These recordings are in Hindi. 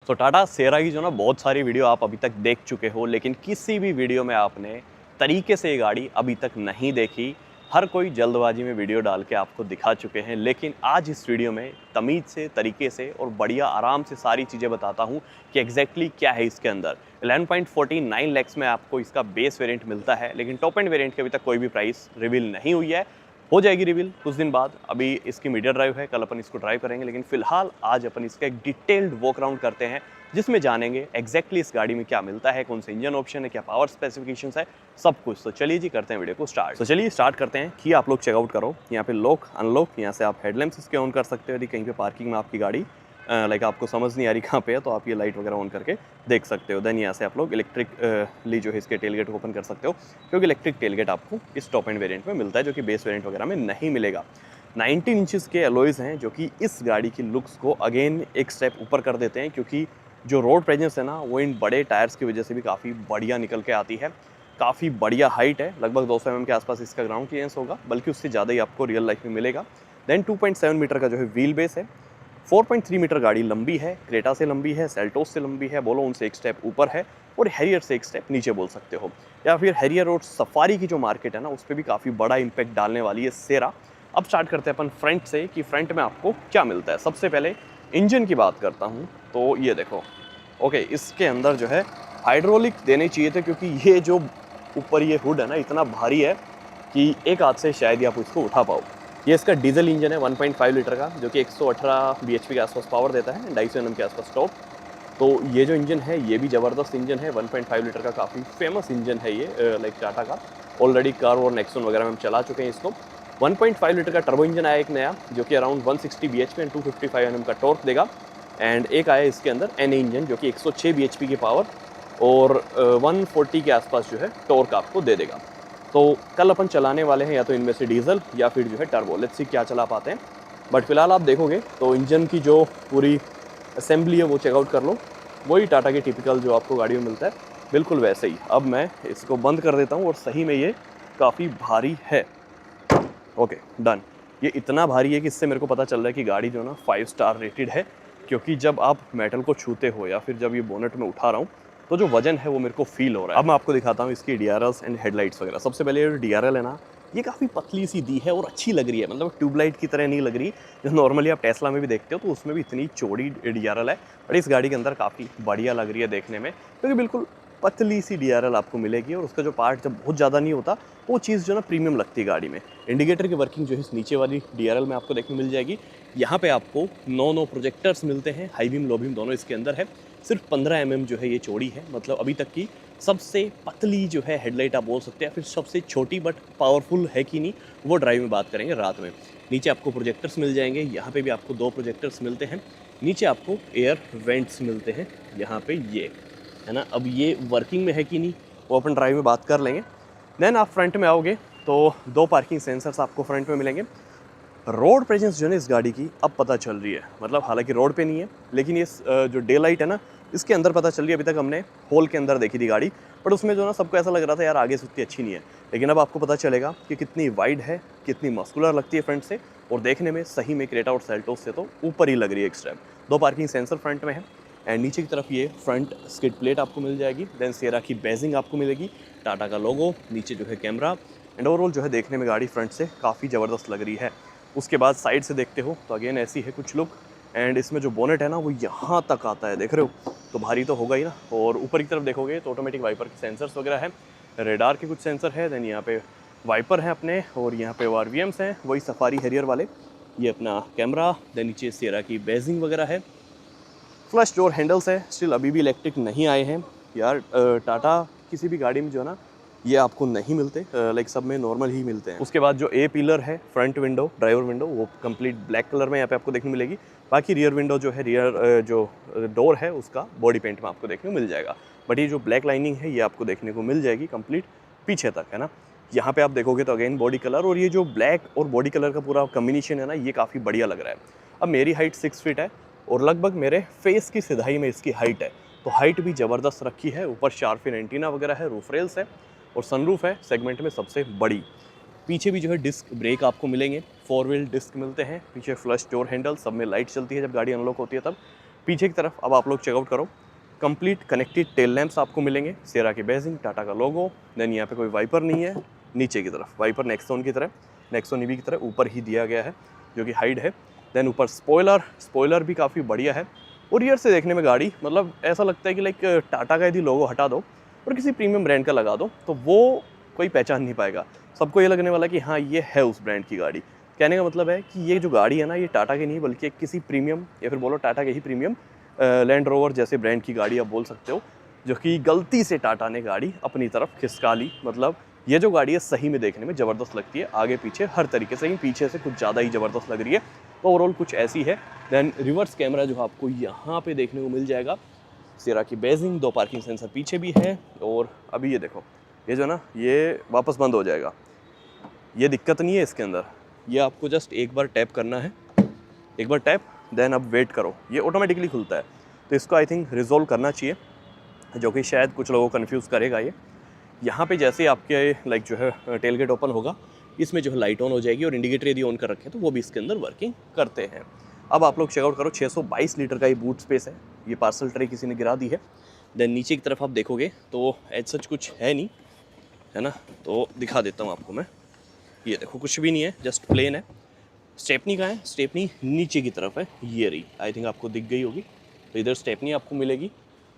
तो टाटा सिएरा की जो ना बहुत सारी वीडियो आप अभी तक देख चुके हो, लेकिन किसी भी वीडियो में आपने तरीके से ये गाड़ी अभी तक नहीं देखी। हर कोई जल्दबाजी में वीडियो डाल के आपको दिखा चुके हैं, लेकिन आज इस वीडियो में तमीज़ से, तरीके से और बढ़िया आराम से सारी चीज़ें बताता हूँ कि एग्जैक्टली क्या है इसके अंदर। 11.49 लाख में आपको इसका बेस वेरिएंट मिलता है, लेकिन टॉप एंड वेरिएंट की अभी तक कोई भी प्राइस रिवील नहीं हुई है। हो जाएगी रिवील कुछ दिन बाद। अभी इसकी मीडिया ड्राइव है, कल अपन इसको ड्राइव करेंगे, लेकिन फिलहाल आज अपन इसका एक डिटेल्ड वॉक राउंड करते हैं, जिसमें जानेंगे एग्जैक्टली इस गाड़ी में क्या मिलता है, कौन से इंजन ऑप्शन है, क्या पावर स्पेसिफिकेशंस है, सब कुछ। तो चलिए जी करते हैं वीडियो को स्टार्ट। तो चलिए स्टार्ट करते हैं कि आप लोग चेकआउट करो। यहाँ पे लॉक अनलॉक, यहाँ से आप हेडलैम्प्स इसके ऑन कर सकते हो यदि कहीं पे पार्किंग में आपकी गाड़ी लाइक आपको समझ नहीं आ रही कहाँ पे है, तो आप ये लाइट वगैरह ऑन करके देख सकते हो। देन यहाँ से आप लोग इलेक्ट्रिकली जो है इसके टेलगेट को ओपन कर सकते हो, क्योंकि इलेक्ट्रिक टेलगेट आपको इस टॉप एंड वेरिएंट में मिलता है, जो कि बेस वेरिएंट वगैरह में नहीं मिलेगा। 19 इंचेस के एलॉयज़ हैं, जो कि इस गाड़ी की लुक्स को अगेन एक स्टेप ऊपर कर देते हैं, क्योंकि जो रोड प्रेजेंस है ना, वो इन बड़े टायर्स की वजह से भी काफ़ी बढ़िया निकल के आती है। काफ़ी बढ़िया हाइट है, लगभग 200 mm के आसपास इसका ग्राउंड क्लियरेंस होगा, बल्कि उससे ज़्यादा ही आपको रियल लाइफ में मिलेगा। देन 2.7 मीटर का जो है व्हील बेस है। 4.3 मीटर गाड़ी लंबी है, क्रेटा से लंबी है, सेल्टोस से लंबी है, बोलो उनसे एक स्टेप ऊपर है, और हैरियर से एक स्टेप नीचे बोल सकते हो। या फिर हैरियर और सफारी की जो मार्केट है ना, उस पर भी काफ़ी बड़ा इंपैक्ट डालने वाली है सिएरा। अब स्टार्ट करते हैं अपन फ्रंट से कि फ्रंट में आपको क्या मिलता है। सबसे पहले इंजन की बात करता हूँ, तो ये देखो। ओके, इसके अंदर जो है हाइड्रोलिक देने चाहिए थे, क्योंकि ये जो ऊपर ये हुड है ना, इतना भारी है कि एक हाथ से शायद ही आप इसको उठा पाओ। ये इसका डीजल इंजन है 1.5 लीटर का, जो कि 118 bhp के आसपास पावर देता है, 250 Nm के आसपास टॉप। तो ये जो इंजन है ये भी ज़बरदस्त इंजन है, 1.5 लीटर का काफ़ी फेमस इंजन है ये लाइक टाटा का। ऑलरेडी कार और नेक्सॉन वगैरह में हम चला चुके हैं इसको। 1.5 लीटर का टर्बो इंजन आया एक नया, जो कि अराउंड 160 bhp एंड 255 Nm का टॉर्क देगा। एंड एक आया इसके अंदर एन इंजन, जो कि 106 bhp की पावर और 140 के आसपास जो है टॉर्क आपको दे देगा। तो कल अपन चलाने वाले हैं या तो इनमें से डीजल या फिर जो है टर्बो, लेट्स सी क्या चला पाते हैं। बट फिलहाल आप देखोगे तो इंजन की जो पूरी असेंबली है वो चेकआउट कर लो, वही टाटा के टिपिकल जो आपको गाड़ी में मिलता है, बिल्कुल वैसे ही। अब मैं इसको बंद कर देता हूँ, और सही में ये काफ़ी भारी है। Okay done. ये इतना भारी है कि इससे मेरे को पता चल रहा है कि गाड़ी जो ना 5 स्टार रेटेड है, क्योंकि जब आप मेटल को छूते हो या फिर जब ये बोनेट में उठा रहा हूँ, तो जो वजन है वो मेरे को फील हो रहा है। अब मैं आपको दिखाता हूँ इसकी DRLs एंड हेडलाइट्स वगैरह। सबसे पहले ये DRL है ना, ये काफ़ी पतली सी दी है और अच्छी लग रही है, मतलब ट्यूबलाइट की तरह नहीं लग रही। जो नॉर्मली आप टेस्ला में भी देखते हो तो उसमें भी इतनी चौड़ी DRL है, बट इस गाड़ी के अंदर काफ़ी बढ़िया लग रही है देखने में, क्योंकि बिल्कुल पतली सी DRL आपको मिलेगी, और उसका जो पार्ट जब बहुत ज़्यादा नहीं होता, वो चीज़ जो ना प्रीमियम लगती है गाड़ी में। इंडिकेटर की वर्किंग जो है इस नीचे वाली DRL में आपको देखने मिल जाएगी। यहाँ पे आपको 9 प्रोजेक्टर्स मिलते हैं, हाई बीम लो बीम दोनों इसके अंदर है। सिर्फ 15 mm जो है ये चौड़ी है, मतलब अभी तक की सबसे पतली जो है हेडलाइट आप बोल सकते हैं, फिर सबसे छोटी बट पावरफुल है कि नहीं वो ड्राइव में बात करेंगे रात में। नीचे आपको प्रोजेक्टर्स मिल जाएंगे, यहाँ पे भी आपको 2 प्रोजेक्टर्स मिलते हैं। नीचे आपको एयर वेंट्स मिलते हैं, यहाँ पे ये है ना। अब ये वर्किंग में है कि नहीं वो अपन ड्राइव में बात कर लेंगे। देन आप फ्रंट में आओगे तो 2 पार्किंग सेंसर्स आपको फ्रंट में मिलेंगे। रोड प्रेजेंस जो है इस गाड़ी की अब पता चल रही है, मतलब हालांकि रोड पे नहीं है, लेकिन ये जो डे लाइट है ना, इसके अंदर पता चल रही है। अभी तक हमने होल के अंदर देखी थी गाड़ी, बट उसमें जो ना सबको ऐसा लग रहा था यार आगे से उतनी अच्छी नहीं है, लेकिन अब आपको पता चलेगा कि कितनी वाइड है, कितनी मस्कुलर लगती है फ्रंट से, और देखने में सही में क्रेटा और सेल्टोस से तो ऊपर ही लग रही है एक स्टेप। 2 पार्किंग सेंसर फ्रंट में है, एंड नीचे की तरफ ये फ्रंट स्किड प्लेट आपको मिल जाएगी। देन सिएरा की बैजिंग आपको मिलेगी, टाटा का लोगो, नीचे जो है कैमरा, एंड ओवरऑल जो है देखने में गाड़ी फ्रंट से काफ़ी ज़बरदस्त लग रही है। उसके बाद साइड से देखते हो तो अगेन ऐसी है कुछ लुक, एंड इसमें जो बोनेट है ना वो यहाँ तक आता है, देख रहे हो, तो भारी तो होगा ही ना। और ऊपर की तरफ देखोगे तो ऑटोमेटिक वाइपर के सेंसर्स वगैरह है, रेडार के कुछ सेंसर है, देन यहाँ पे वाइपर हैं अपने, और यहाँ पे RVMs हैं वही सफारी हैरियर वाले, ये अपना कैमरा, देन नीचे सिएरा की बेजिंग वगैरह है। फ्लश डोर हैंडल्स है, स्टिल अभी भी इलेक्ट्रिक नहीं आए हैं यार। टाटा किसी भी गाड़ी में जो है ना ये आपको नहीं मिलते, लाइक सब में नॉर्मल ही मिलते हैं। उसके बाद जो ए पिलर है फ्रंट विंडो, ड्राइवर विंडो, वो कंप्लीट ब्लैक कलर में यहाँ पे आपको देखने मिलेगी। बाकी रियर विंडो जो है, रियर जो डोर है उसका बॉडी पेंट में आपको देखने को मिल जाएगा, बट ये जो ब्लैक लाइनिंग है ये आपको देखने को मिल जाएगी कंप्लीट पीछे तक, है ना। यहाँ पे आप देखोगे तो अगेन बॉडी कलर, और ये जो ब्लैक और बॉडी कलर का पूरा कम्बिनेशन है ना, ये काफ़ी बढ़िया लग रहा है। अब मेरी हाइट 6 फीट है, और लगभग मेरे फेस की सिधाई में इसकी हाइट है, तो हाइट भी ज़बरदस्त रखी है। ऊपर शार्क फिन एंटीना वगैरह है, रूफ रेल्स है, और सनरूफ है सेगमेंट में सबसे बड़ी। पीछे भी जो है डिस्क ब्रेक आपको मिलेंगे, 4 व्हील डिस्क मिलते हैं। पीछे फ्लश डोर हैंडल, सब में लाइट चलती है जब गाड़ी अनलॉक होती है तब। पीछे की तरफ अब आप लोग चेकआउट करो, कंप्लीट कनेक्टेड टेल लैंप्स आपको मिलेंगे, सियरा की बेजिंग, टाटा का लोगो। देन यहाँ पे कोई वाइपर नहीं है, नीचे की तरफ वाइपर नेक्सॉन की तरह, नेक्सॉन ईवी की तरह ऊपर ही दिया गया है जो कि हाइड है। देन ऊपर स्पॉइलर भी काफ़ी बढ़िया है। और रियर से देखने में गाड़ी मतलब ऐसा लगता है कि लाइक टाटा का यदि लोगो हटा दो और किसी प्रीमियम ब्रांड का लगा दो तो वो कोई पहचान नहीं पाएगा। सबको ये लगने वाला कि हाँ ये है उस ब्रांड की गाड़ी। कहने का मतलब है कि ये जो गाड़ी है ना, ये टाटा की नहीं बल्कि किसी प्रीमियम या फिर बोलो टाटा के ही प्रीमियम लैंड रोवर जैसे ब्रांड की गाड़ी आप बोल सकते हो, जो कि गलती से टाटा ने गाड़ी अपनी तरफ खिसका ली। मतलब ये जो गाड़ी है सही में देखने में ज़बरदस्त लगती है, आगे पीछे हर तरीके से, ही पीछे से कुछ ज़्यादा ही ज़बरदस्त लग रही है। तो ओवरऑल कुछ ऐसी है। देन रिवर्स कैमरा जो आपको यहाँ पे देखने को मिल जाएगा, सियरा की बेजिंग, 2 पार्किंग सेंसर पीछे भी है। और अभी ये देखो, ये जो ना ये वापस बंद हो जाएगा, ये दिक्कत नहीं है इसके अंदर। ये आपको जस्ट एक बार टैप करना है, एक बार टैप, देन अब वेट करो, ये ऑटोमेटिकली खुलता है। तो इसको आई थिंक रिजॉल्व करना चाहिए, जो कि शायद कुछ लोगों को कन्फ्यूज़ करेगा। ये यहाँ पे जैसे आपके लाइक जो है टेल गेट ओपन होगा, इसमें जो है लाइट ऑन हो जाएगी और इंडिकेटर यदि ऑन कर रखे तो वो भी इसके अंदर वर्किंग करते हैं। अब आप लोग चेकआउट करो, 622 लीटर का ये बूट स्पेस है। ये पार्सल ट्रे किसी ने गिरा दी है। देन नीचे की तरफ आप देखोगे तो एज सच कुछ है नहीं, है ना, तो दिखा देता हूँ आपको मैं। ये देखो कुछ भी नहीं है, जस्ट प्लेन है। स्टेपनी कहाँ है? स्टेपनी नीचे की तरफ है, ये रही, आई थिंक आपको दिख गई होगी। तो इधर स्टेपनी आपको मिलेगी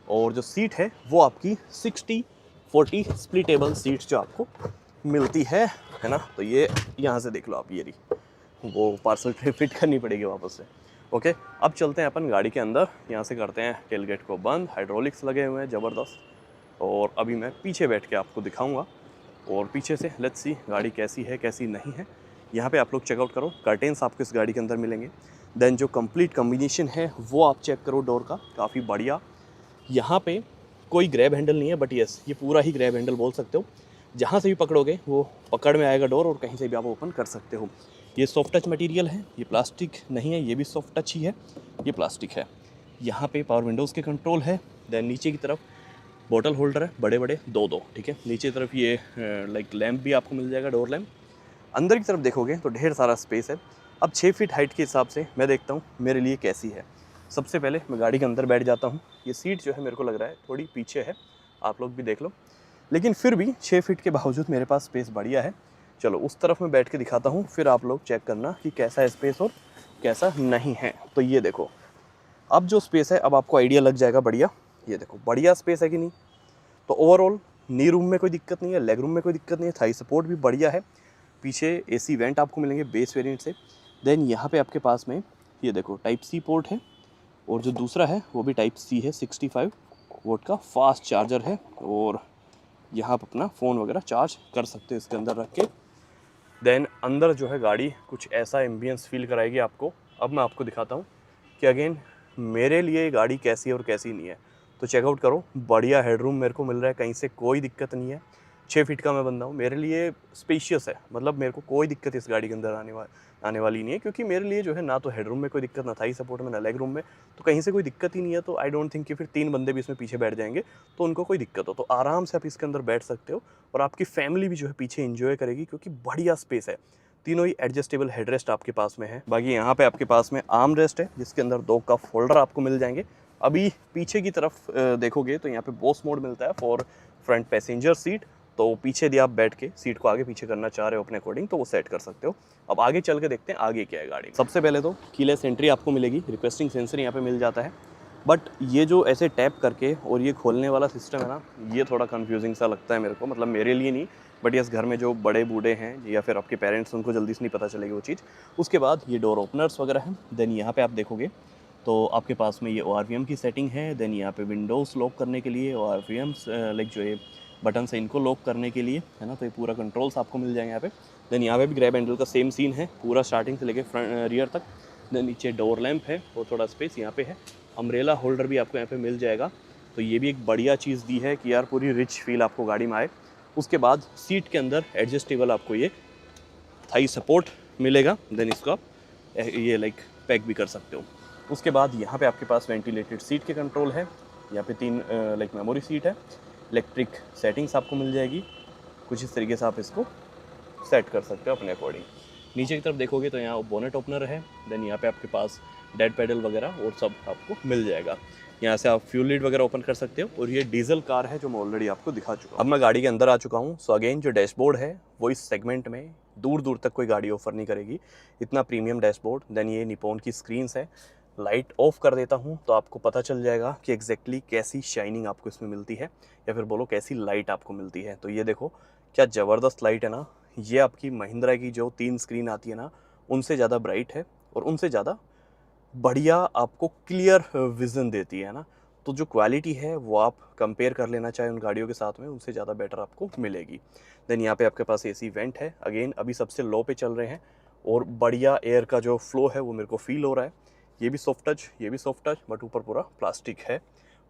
और जो सीट है वो आपकी 60-40 स्प्लिटेबल सीट्स जो आपको मिलती है ना। तो ये यहाँ से देख लो आप, ये रही, वो पार्सल ट्रे फिट करनी पड़ेगी वापस से। ओके, अब चलते हैं अपन गाड़ी के अंदर, यहाँ से करते हैं टेल गेट को बंद। हाइड्रोलिक्स लगे हुए हैं ज़बरदस्त। और अभी मैं पीछे बैठ के आपको दिखाऊँगा और पीछे से लेट्स सी गाड़ी कैसी है कैसी नहीं है। यहाँ पे आप लोग चेकआउट करो, कर्टेन्स आपको इस गाड़ी के अंदर मिलेंगे। देन जो कंप्लीट कॉम्बिनेशन है वो आप चेक करो डोर का, काफ़ी बढ़िया। यहाँ पे कोई ग्रैब हैंडल नहीं है, बट यस ये पूरा ही ग्रैब हैंडल बोल सकते हो। जहाँ से भी पकड़ोगे वो पकड़ में आएगा डोर और कहीं से भी आप ओपन कर सकते हो। ये सॉफ्ट टच मटेरियल है, ये प्लास्टिक नहीं है, ये भी सॉफ्ट टच ही है, ये प्लास्टिक है। यहाँ पे पावर विंडोज़ के कंट्रोल है। देन नीचे की तरफ बॉटल होल्डर है, बड़े बड़े दो, ठीक है। नीचे की तरफ ये लाइक लैंप भी आपको मिल जाएगा, डोर लैंप। अंदर की तरफ देखोगे तो ढेर सारा स्पेस है। अब 6 फीट हाइट के हिसाब से मैं देखता हूँ मेरे लिए कैसी है। सबसे पहले मैं गाड़ी के अंदर बैठ जाता हूँ। ये सीट जो है मेरे को लग रहा है थोड़ी पीछे है, आप लोग भी देख लो, लेकिन फिर भी 6 फीट के बावजूद मेरे पास स्पेस बढ़िया है। चलो उस तरफ मैं बैठ के दिखाता हूँ, फिर आप लोग चेक करना कि कैसा है स्पेस और कैसा नहीं है। तो ये देखो, अब जो स्पेस है अब आपको आइडिया लग जाएगा बढ़िया। ये देखो बढ़िया स्पेस है कि नहीं। तो ओवरऑल नी रूम में कोई दिक्कत नहीं है, लेग रूम में कोई दिक्कत नहीं है, थाई सपोर्ट भी बढ़िया है। पीछे एसी वेंट आपको मिलेंगे बेस वेरिएंट से। देन यहाँ पे आपके पास में ये देखो टाइप सी पोर्ट है और जो दूसरा है वो भी टाइप सी है। 65 वोल्ट का फास्ट चार्जर है और यहाँ पर अपना फ़ोन वगैरह चार्ज कर सकते हो इसके अंदर रख के। देन अंदर जो है गाड़ी कुछ ऐसा एम्बियंस फील कराएगी आपको। अब मैं आपको दिखाता हूँ कि अगेन मेरे लिए गाड़ी कैसी है और कैसी नहीं है। तो चेकआउट करो, बढ़िया हेडरूम मेरे को मिल रहा है, कहीं से कोई दिक्कत नहीं है। 6 फीट का मैं बंदा हूँ, मेरे लिए स्पेशियस है, मतलब मेरे को कोई दिक्कत इस गाड़ी के अंदर आने वाली नहीं है, क्योंकि मेरे लिए जो है ना तो हेडरूम में कोई दिक्कत, ना थाई सपोर्ट में, ना लेग रूम में, तो कहीं से कोई दिक्कत ही नहीं है। तो आई डोंट थिंक कि फिर 3 बंदे भी इसमें पीछे बैठ जाएंगे तो उनको कोई दिक्कत हो। तो आराम से आप इसके अंदर बैठ सकते हो और आपकी फैमिली भी जो है पीछे इंजॉय करेगी, क्योंकि बढ़िया स्पेस है। तीनों ही एडजस्टेबल हेडरेस्ट आपके पास में है। बाकी यहाँ पे आपके पास में आर्म रेस्ट है जिसके अंदर 2 कप होल्डर आपको मिल जाएंगे। अभी पीछे की तरफ देखोगे तो यहाँ पे बोस मोड मिलता है फॉर फ्रंट पैसेंजर सीट। तो पीछे यदि आप बैठ के सीट को आगे पीछे करना चाह रहे हो अपने अकॉर्डिंग तो वो सेट कर सकते हो। अब आगे चल के देखते हैं आगे क्या है गाड़ी। सबसे पहले तो कीलेस एंट्री आपको मिलेगी, रिक्वेस्टिंग सेंसर यहाँ पे मिल जाता है। बट ये जो ऐसे टैप करके और ये खोलने वाला सिस्टम है ना, ये थोड़ा कन्फ्यूजिंग सा लगता है मेरे को, मतलब मेरे लिए नहीं, बट यस घर में जो बड़े बूढ़े हैं या फिर आपके पेरेंट्स, उनको जल्दी से नहीं पता चलेगी वो चीज़। उसके बाद ये डोर ओपनर्स वगैरह हैं। देन यहाँ पे आप देखोगे तो आपके पास में ये ORVM की सेटिंग है। देन यहाँ पे विंडोज़ लॉक करने के लिए ORVM लाइक जो ये बटन से इनको लॉक करने के लिए, है ना, तो ये पूरा कंट्रोल्स आपको मिल जाएंगे यहाँ पे। देन यहाँ पे भी ग्रैब हैंडल का सेम सीन है पूरा स्टार्टिंग से लेके फ्रंट रियर तक। देन नीचे डोर लैंप है, वो थोड़ा स्पेस यहाँ पे है। अम्ब्रेला होल्डर भी आपको यहाँ पे मिल जाएगा, तो ये भी एक बढ़िया चीज़ दी है कि यार पूरी रिच फील आपको गाड़ी में आए। उसके बाद सीट के अंदर एडजस्टेबल आपको ये थाई सपोर्ट मिलेगा। देन इसको आप ये लाइक पैक भी कर सकते हो। उसके बाद यहाँ पे आपके पास वेंटिलेटेड सीट के कंट्रोल है। यहाँ पे 3 लाइक मेमोरी सीट है। इलेक्ट्रिक सेटिंग्स आपको मिल जाएगी, कुछ इस तरीके से आप इसको सेट कर सकते हो अपने अकॉर्डिंग। नीचे की तरफ देखोगे तो यहाँ बोनेट ओपनर है। देन यहाँ पे आपके पास डेड पेडल वगैरह और सब आपको मिल जाएगा। यहाँ से आप फ्यूल लीड वगैरह ओपन कर सकते हो और ये डीजल कार है जो मैं ऑलरेडी आपको दिखा चुका हूँ। अब मैं गाड़ी के अंदर आ चुका हूँ। सो अगेन जो डैशबोर्ड है वो इस सेगमेंट में दूर दूर तक कोई गाड़ी ऑफर नहीं करेगी, इतना प्रीमियम डैशबोर्ड। देन ये निपॉन की स्क्रीन्स है। लाइट ऑफ कर देता हूँ तो आपको पता चल जाएगा कि एग्जैक्टली कैसी शाइनिंग आपको इसमें मिलती है, या फिर बोलो कैसी लाइट आपको मिलती है। तो ये देखो क्या ज़बरदस्त लाइट है ना। ये आपकी महिंद्रा की जो 3 स्क्रीन आती है ना, उनसे ज़्यादा ब्राइट है और उनसे ज़्यादा बढ़िया आपको क्लियर विज़न देती है ना। तो जो क्वालिटी है वो आप कंपेयर कर लेना चाहे उन गाड़ियों के साथ में, उनसे ज़्यादा बेटर आपको मिलेगी। देन यहाँ पे आपके पास एसी वेंट है। अगेन अभी सबसे लो पे चल रहे हैं और बढ़िया एयर का जो फ्लो है वो मेरे को फील हो रहा है। ये भी सॉफ्ट टच, ये भी सॉफ्ट टच, बट ऊपर पूरा प्लास्टिक है।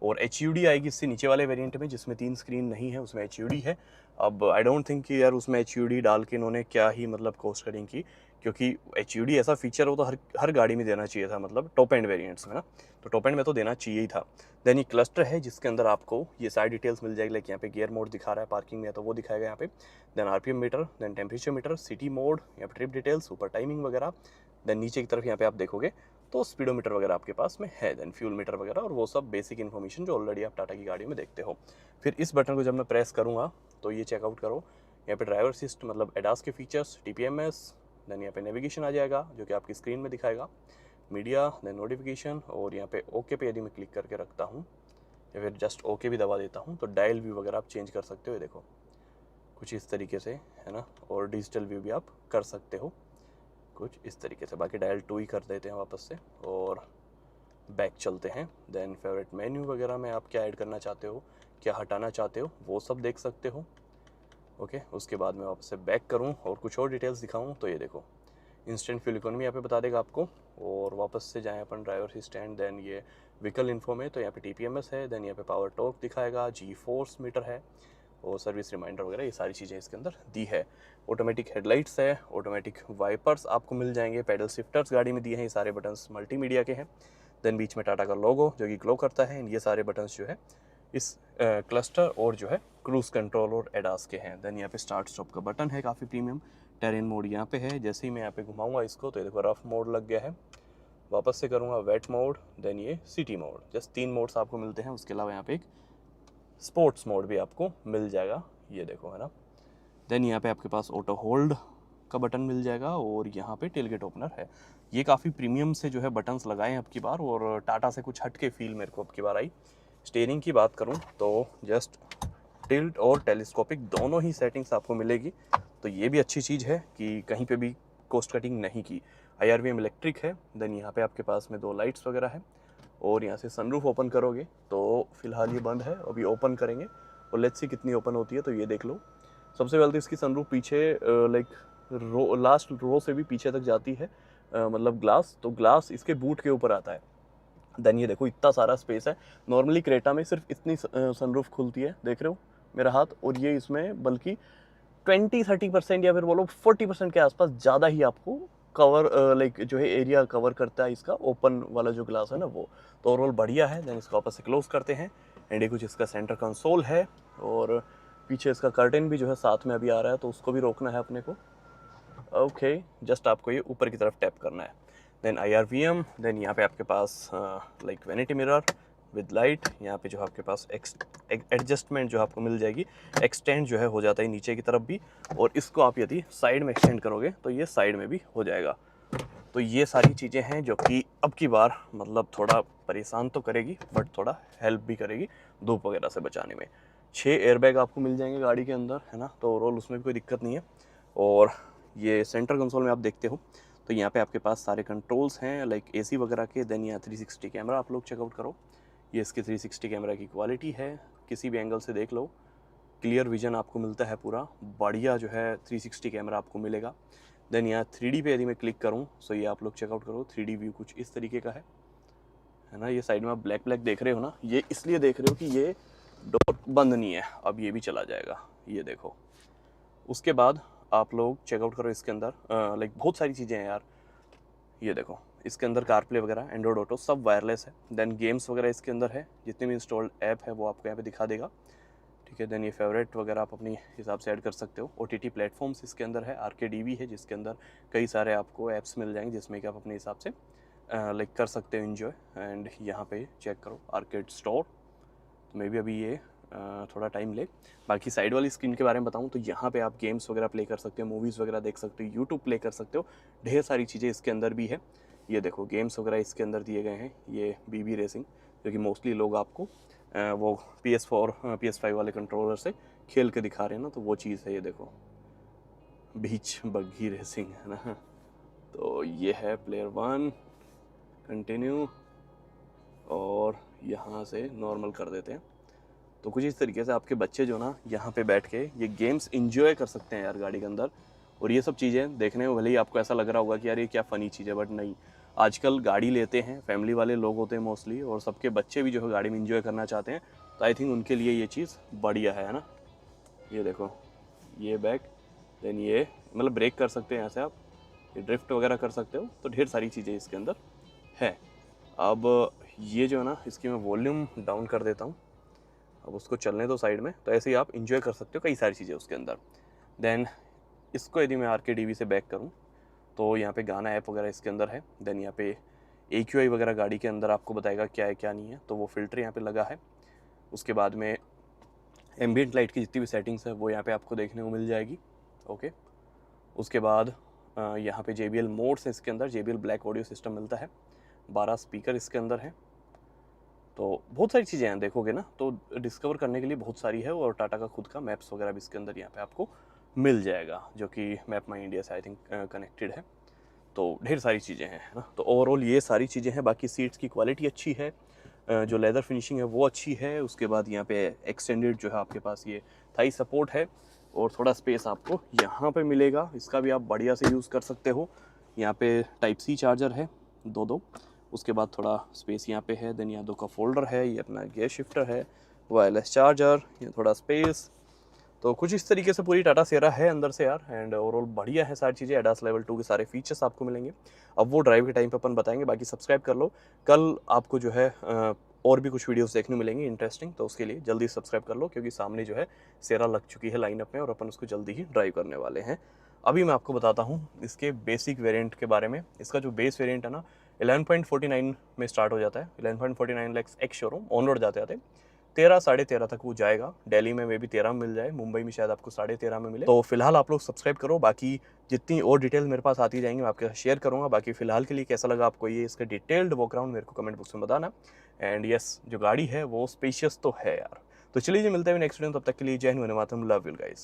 और HUD आएगी इससे नीचे वाले वेरिएंट में, जिसमें 3 स्क्रीन नहीं है उसमें HUD है। अब आई डोंट थिंक कि यार उसमें HUD डाल के इन्होंने क्या ही मतलब कॉस्ट कटिंग की, क्योंकि HUD ऐसा फीचर हो तो हर गाड़ी में देना चाहिए था, मतलब टॉप एंड वेरिएंट्स में ना, तो टॉप एंड में तो देना चाहिए ही था। देन ये क्लस्टर है जिसके अंदर आपको ये सारी डिटेल्स मिल जाएगी। लाइक यहाँ पे गियर मोड दिखा रहा है, पार्किंग में है तो वो दिखाएगा यहाँ पे। Then RPM meter, then temperature meter, city mode, यहाँ पे ट्रिप डिटेल्स, ऊपर टाइमिंग वगैरह। देन नीचे की तरफ यहाँ पे आप देखोगे तो स्पीडोमीटर वगैरह आपके पास में है, देन फ्यूल मीटर वगैरह, और वो सब बेसिक इन्फॉर्मेशन जो ऑलरेडी आप टाटा की गाड़ी में देखते हो। फिर इस बटन को जब मैं प्रेस करूँगा तो ये चेकआउट करो, यहाँ पे ड्राइवर असिस्ट मतलब एडास के फीचर्स, TPMS, देन यहाँ पे नेविगेशन आ जाएगा जो कि आपकी स्क्रीन में दिखाएगा, मीडिया, देन नोटिफिकेशन, और यहाँ पे ओके पे यदि मैं क्लिक करके रखता हूँ या फिर जस्ट ओके भी दबा देता हूँ तो डायल व्यू वगैरह आप चेंज कर सकते हो। ये देखो कुछ इस तरीके से है ना, और डिजिटल व्यू भी आप कर सकते हो कुछ इस तरीके से। बाकी डायल 2 ही कर देते हैं वापस से और बैक चलते हैं। देन फेवरेट मेन्यू वगैरह में आप क्या ऐड करना चाहते हो, क्या हटाना चाहते हो, वो सब देख सकते हो। ओके, उसके बाद मैं वापस से बैक करूं और कुछ और डिटेल्स दिखाऊं तो ये देखो इंस्टेंट फ्यूल इकोनॉमी यहाँ पे बता देगा आपको। और वापस से जाएँ अपन ड्राइवर स्टैंड, देन ये व्हीकल इन्फो में तो यहाँ पे TPMS है, देन यहाँ पे पावर टॉर्क दिखाएगा, जी फोर्स मीटर है और सर्विस रिमाइंडर वगैरह, ये सारी चीज़ें इसके अंदर दी है। ऑटोमेटिक हेडलाइट्स है, ऑटोमेटिक वाइपर्स आपको मिल जाएंगे, पैडल शिफ्टर्स गाड़ी में दिए हैं, ये सारे बटन्स मल्टीमीडिया के हैं। देन बीच में टाटा का लोगो जो कि ग्लो करता है, ये सारे बटन्स जो है इस क्लस्टर और जो है क्रूज कंट्रोल और एडास के हैं। देन यहाँ पे स्टार्ट स्टॉप का बटन है, काफ़ी प्रीमियम। टेरेन मोड यहाँ पे है, जैसे ही मैं यहाँ पे घुमाऊंगा इसको तो ये देखो रफ मोड लग गया है। वापस से करूँगा वेट मोड, देन ये सिटी मोड, जस्ट 3 मोड्स आपको मिलते हैं। उसके अलावा यहाँ पे एक स्पोर्ट्स मोड भी आपको मिल जाएगा, ये देखो है ना। देन यहाँ पे आपके पास ऑटो होल्ड का बटन मिल जाएगा और यहाँ पे टेलगेट ओपनर है। ये काफ़ी प्रीमियम से जो है बटन्स लगाए हैं अब की बार, और टाटा से कुछ हट के फील मेरे को अब की बार आई। स्टीयरिंग की बात करूँ तो जस्ट टिल्ट और टेलीस्कोपिक दोनों ही सेटिंग्स आपको मिलेगी, तो ये भी अच्छी चीज़ है कि कहीं पे भी कॉस्ट कटिंग नहीं की। IRVM इलेक्ट्रिक है। देन यहाँ पे आपके पास में 2 लाइट्स वगैरह है और यहाँ से सनरूफ ओपन करोगे तो फिलहाल ये बंद है, अभी ओपन करेंगे और लेट्स सी कितनी ओपन होती है। तो ये देख लो, सबसे पहले तो इसकी सनरूफ पीछे लाइक लास्ट रो से भी पीछे तक जाती है, मतलब ग्लास, तो ग्लास इसके बूट के ऊपर आता है। देन ये देखो इतना सारा स्पेस है। नॉर्मली क्रेटा में सिर्फ इतनी सनरूफ खुलती है, देख रहे हो मेरा हाथ, और ये इसमें बल्कि 20-30% या फिर बोलो 40% के आसपास ज़्यादा ही आपको कवर लाइक जो है एरिया कवर करता है इसका ओपन वाला जो ग्लास है ना वो। तो ओवरऑल बढ़िया है। देन इसको वापस से क्लोज करते हैं एंड ये कुछ इसका सेंटर कंसोल है और पीछे इसका कर्टेन भी जो है साथ में अभी आ रहा है तो उसको भी रोकना है अपने को। ओके, जस्ट आपको ये ऊपर की तरफ टैप करना है। देन IRVM, देन यहाँ पे आपके पास like vanity mirror with light, यहाँ पे जो आपके पास एडजस्टमेंट जो आपको मिल जाएगी, एक्सटेंड जो है हो जाता है नीचे की तरफ भी, और इसको आप यदि साइड में एक्सटेंड करोगे तो ये साइड में भी हो जाएगा। तो ये सारी चीज़ें हैं जो कि अब की बार मतलब थोड़ा परेशान तो करेगी बट थोड़ा हेल्प भी करेगी धूप वगैरह से बचाने में। 6 एयरबैग आपको मिल जाएंगे गाड़ी के अंदर है ना, तो ओवरऑल उसमें भी कोई दिक्कत नहीं है। और ये सेंटर कंसोल में आप देखते हो तो यहाँ पे आपके पास सारे कंट्रोल्स हैं लाइक AC वगैरह के। देन यहाँ 360 कैमरा आप लोग चेकआउट करो, ये इसके 360 कैमरा की क्वालिटी है, किसी भी एंगल से देख लो क्लियर विजन आपको मिलता है, पूरा बढ़िया जो है 360 कैमरा आपको मिलेगा। देन यहाँ 3D पे यदि मैं क्लिक करूँ सो ये आप लोग चेकआउट करो, 3D व्यू कुछ इस तरीके का है ना। ये साइड में आप ब्लैक ब्लैक देख रहे हो ना, ये इसलिए देख रहे हो कि ये डोर बंद नहीं है, अब ये भी चला जाएगा, ये देखो। उसके बाद आप लोग चेकआउट करो इसके अंदर लाइक बहुत सारी चीज़ें हैं यार, ये देखो इसके अंदर कारप्ले वगैरह, एंड्रॉइड ऑटो सब वायरलेस है। देन गेम्स वगैरह इसके अंदर है, जितने भी इंस्टॉल्ड ऐप है वो आपको यहाँ पे दिखा देगा, ठीक है। देन ये फेवरेट वगैरह आप अपनी हिसाब से ऐड कर सकते हो। OTT प्लेटफॉर्म्स इसके अंदर है, RKDB है जिसके अंदर कई सारे आपको ऐप्स मिल जाएंगे जिसमें कि आप अपने हिसाब से लाइक कर सकते हो इन्जॉय। एंड यहाँ पे चेक करो आर्केड स्टोर, तो मे भी अभी ये थोड़ा टाइम ले। बाकी साइड वाली स्क्रीन के बारे में बताऊँ तो यहाँ पे आप गेम्स वगैरह प्ले कर सकते हो, मूवीज़ वगैरह देख सकते हो, यूट्यूब प्ले कर सकते हो, ढेर सारी चीज़ें इसके अंदर भी है। ये देखो गेम्स वगैरह इसके अंदर दिए गए हैं। ये बीबी रेसिंग, जो कि मोस्टली लोग आपको वो PS4 PS5 वाले कंट्रोलर से खेल के दिखा रहे हैं ना, तो वो चीज़ है। ये देखो बीच बग्गी रेसिंग है ना। तो ये है प्लेयर 1, कंटिन्यू, और यहाँ से नॉर्मल कर देते हैं। तो कुछ इस तरीके से आपके बच्चे जो ना यहाँ पे बैठ के ये गेम्स इंजॉय कर सकते हैं यार गाड़ी के अंदर। और ये सब चीज़ें देखने में भले ही आपको ऐसा लग रहा होगा कि यार ये क्या फ़नी चीज़ है, बट नहीं, आजकल गाड़ी लेते हैं फैमिली वाले लोग होते हैं मोस्टली, और सबके बच्चे भी जो है गाड़ी में इंजॉय करना चाहते हैं, तो आई थिंक उनके लिए ये चीज़ बढ़िया है ना। ये देखो, ये बैक, देन ये मतलब ब्रेक कर सकते हैं यहाँ से आप, ये ड्रिफ्ट वगैरह कर सकते हो, तो ढेर सारी चीज़ें इसके अंदर है। अब ये जो है ना, इसकी मैं वॉल्यूम डाउन कर देता हूँ, अब उसको चलने दो साइड में, तो ऐसे ही आप इंजॉय कर सकते हो कई सारी चीज़ें उसके अंदर। देन इसको यदि मैं RKDV से बैक करूँ तो यहाँ पे गाना ऐप वगैरह इसके अंदर है। देन यहाँ पे AQI वगैरह गाड़ी के अंदर आपको बताएगा क्या है क्या नहीं है, तो वो फ़िल्टर यहाँ पे लगा है। उसके बाद में एम्बियंट लाइट की जितनी भी सेटिंग्स है वो यहाँ पे आपको देखने को मिल जाएगी। ओके, उसके बाद यहाँ पे JBL मोड्स है इसके अंदर, JBL ब्लैक ऑडियो सिस्टम मिलता है, 12 स्पीकर इसके अंदर है। तो बहुत सारी चीज़ें हैं, देखोगे ना तो डिस्कवर करने के लिए बहुत सारी है। और टाटा का खुद का मैप्स वगैरह भी इसके अंदर यहाँ पे आपको मिल जाएगा, जो कि मैप माई इंडिया से आई थिंक कनेक्टेड है। तो ढेर सारी चीज़ें हैं ना। तो ओवरऑल ये सारी चीज़ें हैं। बाकी सीट्स की क्वालिटी अच्छी है, जो लेदर फिनिशिंग है वो अच्छी है। उसके बाद यहाँ पे एक्सटेंडेड जो है आपके पास ये थाई सपोर्ट है, और थोड़ा स्पेस आपको यहाँ पे मिलेगा, इसका भी आप बढ़िया से यूज़ कर सकते हो। यहाँ पे Type-C चार्जर है दो। उसके बाद थोड़ा स्पेस यहाँ पे है। देन यहाँ 2 का फोल्डर है, ये अपना गियर शिफ्टर है, वायरलेस चार्जर, ये थोड़ा स्पेस। तो कुछ इस तरीके से पूरी टाटा सेरा है अंदर से यार। एंड ओवरऑल बढ़िया है सारी चीज़ें। ADAS लेवल 2 के सारे फीचर्स आपको मिलेंगे। अब वो ड्राइव के टाइम पे अपन बताएंगे। बाकी सब्सक्राइब कर लो, कल आपको जो है और भी कुछ वीडियोस देखने मिलेंगे इंटरेस्टिंग, तो उसके लिए जल्दी सब्सक्राइब कर लो, क्योंकि सामने जो है सेरा लग चुकी है लाइनअप में, और अपन उसको जल्दी ही ड्राइव करने वाले हैं। अभी मैं आपको बताता हूँ इसके बेसिक वेरिएंट के बारे में। इसका जो बेस वेरिएंट है ना 11.49 में स्टार्ट हो जाता है। 11.49 lakh ex showroom on road जाते आते 13 साढ़े 13 तक वो जाएगा। दिल्ली में भी 13 मिल जाए, मुंबई में शायद आपको 13.5 में मिले। तो फिलहाल आप लोग सब्सक्राइब करो, बाकी जितनी और डिटेल मेरे पास आती जाएंगी मैं आपके साथ शेयर करूँगा। बाकी फिलहाल के लिए कैसा लगा आपको ये इसका डिटेल्ड वॉकअराउंड मेरे को कमेंट बॉक्स में बताना। एंड यस, जो गाड़ी है वो स्पेशियस तो है यार। तो चलिए जी, मिलते हैं नेक्स्ट वीडियो, तब तक के लिए जय Hind, Vande Mataram, love you guys.